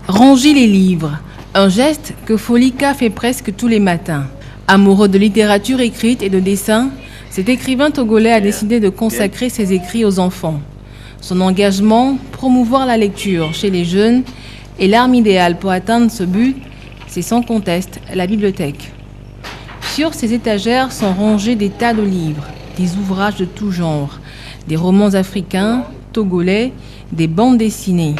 Ranger les livres, un geste que Folika fait presque tous les matins. Amoureux de littérature écrite et de dessin, cet écrivain togolais a décidé de consacrer ses écrits aux enfants. Son engagement, promouvoir la lecture chez les jeunes, est l'arme idéale pour atteindre ce but, c'est sans conteste la bibliothèque. Sur ces étagères sont rangés des tas de livres, des ouvrages de tout genre, des romans africains, togolais, des bandes dessinées.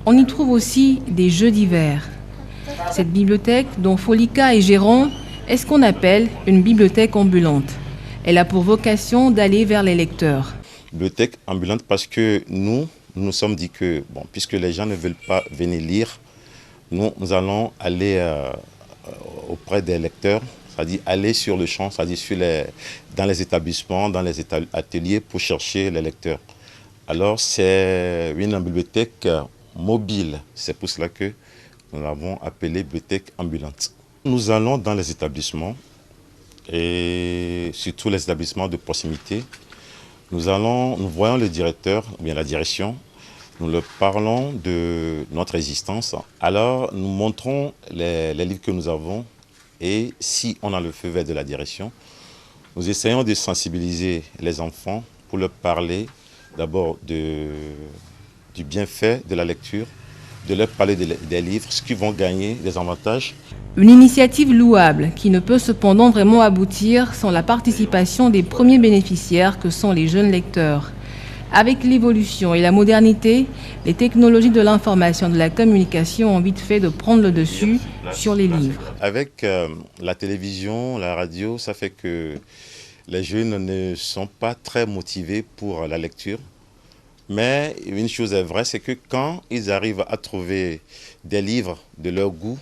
On y trouve aussi des jeux divers. Cette bibliothèque, dont Folika est gérant, est ce qu'on appelle une bibliothèque ambulante. Elle a pour vocation d'aller vers les lecteurs. Bibliothèque ambulante parce que nous sommes dit que, puisque les gens ne veulent pas venir lire, nous allons aller auprès des lecteurs, c'est-à-dire aller sur le champ, c'est-à-dire dans les établissements, dans les ateliers pour chercher les lecteurs. Alors c'est une bibliothèque mobile, c'est pour cela que nous l'avons appelée bibliothèque ambulante. Nous allons dans les établissements et surtout les établissements de proximité. Nous voyons le directeur, ou bien la direction, nous leur parlons de notre existence. Alors nous montrons les livres que nous avons et si on a le feu vert de la direction, nous essayons de sensibiliser les enfants pour leur parler d'abord du bienfait de la lecture, de leur parler des livres, ce qu'ils vont gagner, des avantages. Une initiative louable qui ne peut cependant vraiment aboutir sans la participation des premiers bénéficiaires que sont les jeunes lecteurs. Avec l'évolution et la modernité, les technologies de l'information et de la communication ont vite fait de prendre le dessus sur les livres. Avec la télévision, la radio, ça fait que les jeunes ne sont pas très motivés pour la lecture. Mais une chose est vraie, c'est que quand ils arrivent à trouver des livres de leur goût,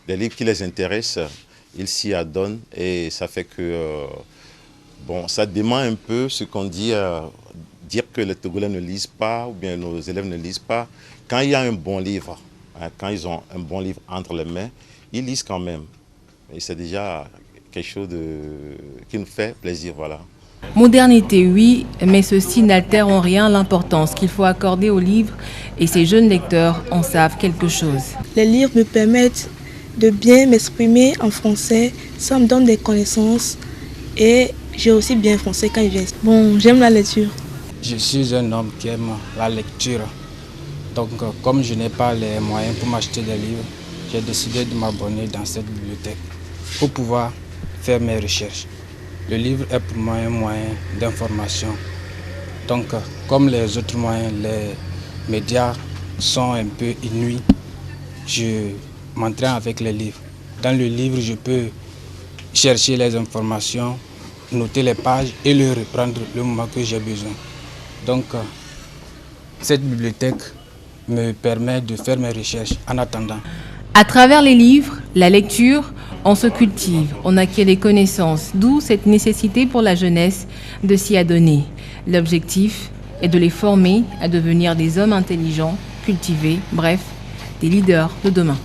des livres qui les intéressent, ils s'y adonnent et ça fait que ça dément un peu ce qu'on dit, dire que les Togolais ne lisent pas ou bien nos élèves ne lisent pas. Quand il y a un bon livre, quand ils ont un bon livre entre les mains, ils lisent quand même. Et c'est déjà quelque chose qui nous fait plaisir, voilà. Modernité, oui, mais ceci n'altère en rien l'importance qu'il faut accorder aux livres et ces jeunes lecteurs en savent quelque chose. Les livres me permettent de bien m'exprimer en français, ça me donne des connaissances et j'ai aussi bien français quand je viens. Bon, j'aime la lecture. Je suis un homme qui aime la lecture. Donc, comme je n'ai pas les moyens pour m'acheter des livres, j'ai décidé de m'abonner dans cette bibliothèque pour pouvoir faire mes recherches. Le livre est pour moi un moyen d'information. Donc, comme les autres moyens, les médias sont un peu inuits, je m'entraîne avec les livres. Dans le livre, je peux chercher les informations, noter les pages et le reprendre le moment que j'ai besoin. Donc, cette bibliothèque me permet de faire mes recherches en attendant. À travers les livres, la lecture, on se cultive, on acquiert des connaissances, d'où cette nécessité pour la jeunesse de s'y adonner. L'objectif est de les former à devenir des hommes intelligents, cultivés, bref, des leaders de demain.